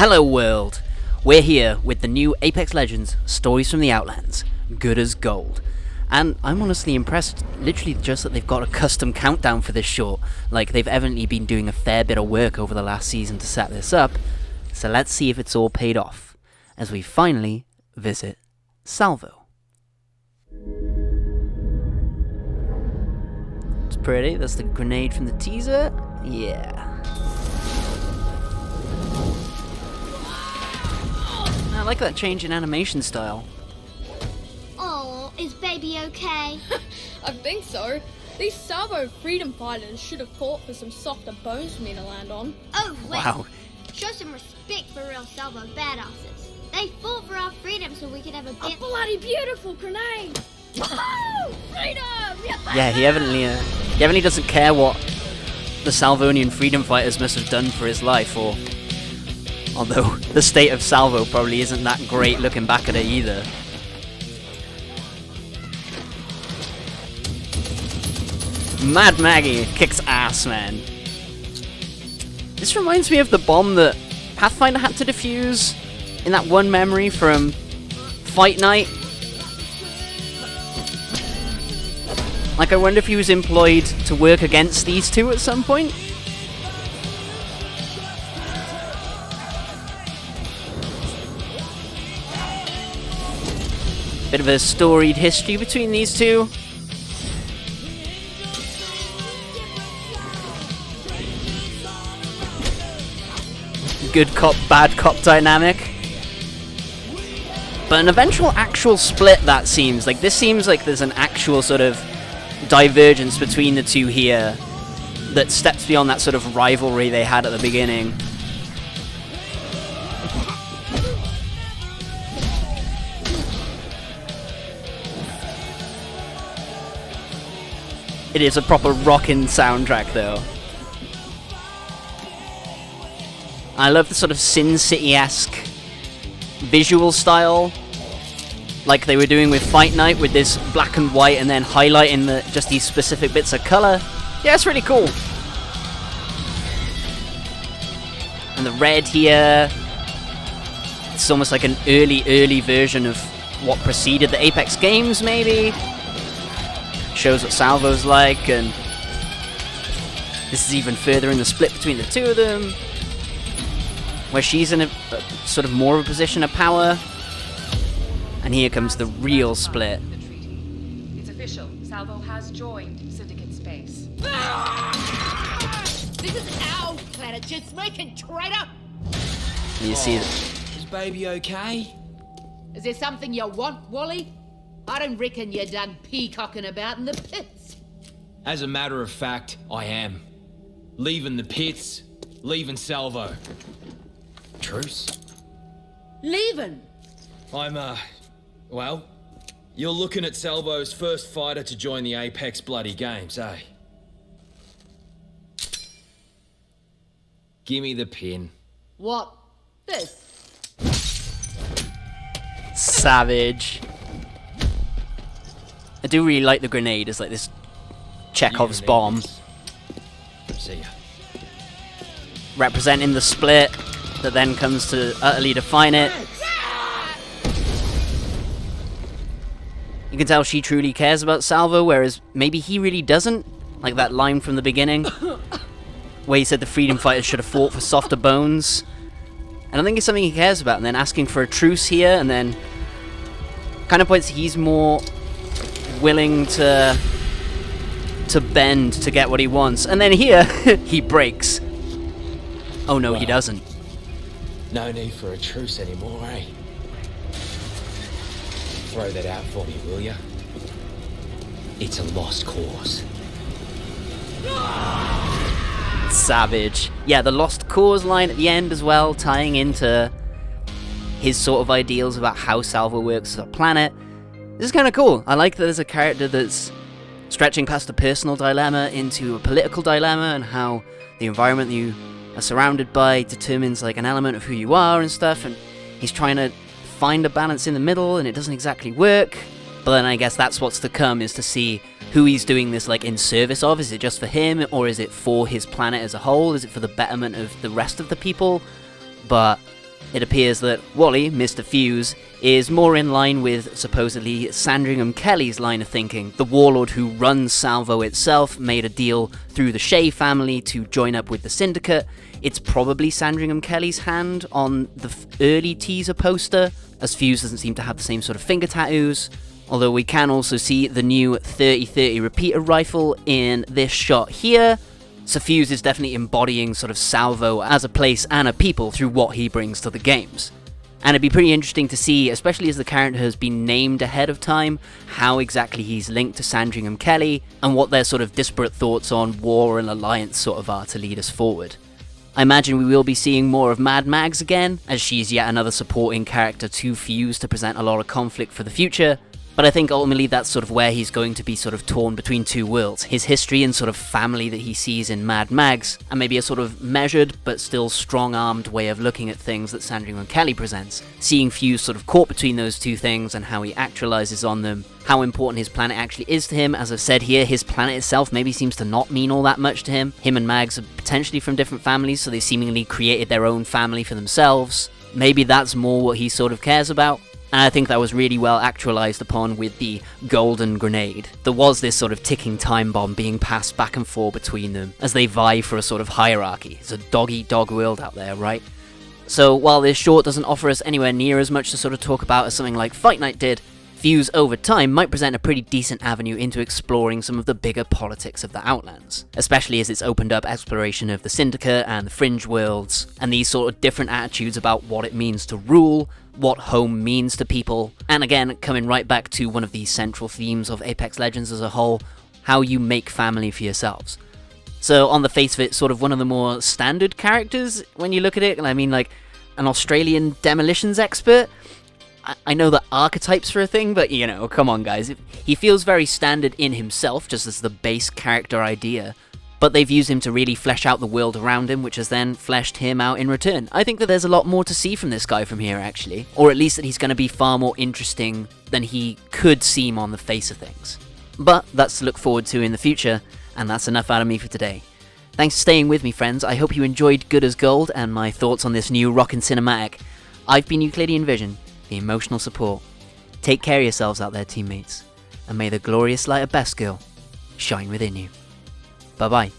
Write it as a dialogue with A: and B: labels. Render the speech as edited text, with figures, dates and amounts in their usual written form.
A: Hello world! We're here with the new Apex Legends Stories from the Outlands, good as gold. And I'm honestly impressed, literally just that they've got a custom countdown for this short. Like, they've evidently been doing a fair bit of work over the last season to set this up. So let's see if it's all paid off, as we finally visit Salvo. It's pretty, that's the grenade from the teaser. Yeah. I like that change in animation style.
B: Oh, is baby okay?
C: I think so. These Salvo freedom fighters should have fought for some softer bones for me to land on.
B: Oh, wait.
A: Wow.
B: Show some respect for real Salvo badasses. They fought for our freedom so we could have a
C: A bloody beautiful grenade! Woohoo! Freedom!
A: Yeah, he evidently doesn't care what the Salvonian freedom fighters must have done for his life, or... although the state of Salvo probably isn't that great looking back at it either. Mad Maggie kicks ass, man. This reminds me of the bomb that Pathfinder had to defuse in that one memory from Fight Night. Like, I wonder if he was employed to work against these two at some point? Bit of a storied history between these two. Good cop, bad cop dynamic. But an eventual actual split, that seems. Like, this seems like there's an actual sort of divergence between the two here that steps beyond that sort of rivalry they had at the beginning. It is a proper rockin' soundtrack, though. I love the sort of Sin City-esque visual style, like they were doing with Fight Night, with this black and white and then highlighting just these specific bits of colour. Yeah, it's really cool. And the red here, it's almost like an early version of what preceded the Apex games, maybe. Shows what Salvo's like, and this is even further in the split between the two of them, where she's in a sort of more of a position of power, and here comes the real split.
D: It's official. Salvo has joined Syndicate space.
E: This is our planet, just making traitor.
A: And you see that.
F: Is baby okay?
E: Is there something you want, Wally? I don't reckon you're done peacocking about in the pits.
F: As a matter of fact, I am. Leaving the pits, leaving Salvo. Truce?
E: Leaving?
F: I'm, well, you're looking at Salvo's first fighter to join the Apex bloody games, eh? Gimme the pin.
E: What? This?
A: Savage. I do really like the grenade as like this Chekhov's bomb.
F: See ya.
A: Representing the split that then comes to utterly define it. You can tell she truly cares about Salvo, whereas maybe he really doesn't. Like that line from the beginning, where he said the freedom fighters should have fought for softer bones. And I think it's something he cares about, and then asking for a truce here, and then kind of points he's more willing to bend to get what he wants. And then here, he breaks. Oh no, he doesn't.
F: No need for a truce anymore, eh? Throw that out for me, will ya? It's a lost cause.
A: Savage. Yeah, the lost cause line at the end as well, tying into his sort of ideals about how Salvo works as a planet. This is kind of cool. I like that there's a character that's stretching past a personal dilemma into a political dilemma, and how the environment that you are surrounded by determines like an element of who you are and stuff, and he's trying to find a balance in the middle, and it doesn't exactly work. But then I guess that's what's to come, is to see who he's doing this like in service of. Is it just for him, or is it for his planet as a whole? Is it for the betterment of the rest of the people? But It appears that Wally, Mr. Fuse, is more in line with supposedly Sandringham Kelly's line of thinking. The warlord who runs Salvo itself made a deal through the Shea family to join up with the Syndicate. It's probably Sandringham Kelly's hand on the early teaser poster, as Fuse doesn't seem to have the same sort of finger tattoos. Although we can also see the new 30-30 repeater rifle in this shot here. So Fuse is definitely embodying sort of Salvo as a place and a people through what he brings to the games. And it'd be pretty interesting to see, especially as the character has been named ahead of time, how exactly he's linked to Sandringham Kelly, and what their sort of disparate thoughts on war and alliance sort of are to lead us forward. I imagine we will be seeing more of Mad Mags again, as she's yet another supporting character to Fuse to present a lot of conflict for the future. But I think ultimately that's sort of where he's going to be sort of torn between two worlds. His history and sort of family that he sees in Mad Mags, and maybe a sort of measured but still strong-armed way of looking at things that Sandringham Kelly presents. Seeing Fuse sort of caught between those two things and how he actualizes on them, how important his planet actually is to him. As I've said here, his planet itself maybe seems to not mean all that much to him. Him and Mags are potentially from different families, so they seemingly created their own family for themselves. Maybe that's more what he sort of cares about. And I think that was really well actualized upon with the golden grenade. There was this sort of ticking time bomb being passed back and forth between them as they vie for a sort of hierarchy. It's a dog-eat-dog world out there, right? So while this short doesn't offer us anywhere near as much to sort of talk about as something like Fight Night did, Fuse over time might present a pretty decent avenue into exploring some of the bigger politics of the Outlands, especially as it's opened up exploration of the Syndicate and the Fringe worlds, and these sort of different attitudes about what it means to rule, what home means to people, and again, coming right back to one of the central themes of Apex Legends as a whole, how you make family for yourselves. So on the face of it, sort of one of the more standard characters when you look at it. I mean, like an Australian demolitions expert. I know that archetypes are a thing, but you know, come on guys. He feels very standard in himself, just as the base character idea. But they've used him to really flesh out the world around him, which has then fleshed him out in return. I think that there's a lot more to see from this guy from here, actually. Or at least that he's going to be far more interesting than he could seem on the face of things. But that's to look forward to in the future, and that's enough out of me for today. Thanks for staying with me, friends. I hope you enjoyed Good as Gold and my thoughts on this new rockin' cinematic. I've been Euclidean Vision, the emotional support. Take care of yourselves out there, teammates, and may the glorious light of Best Girl shine within you. Bye-bye.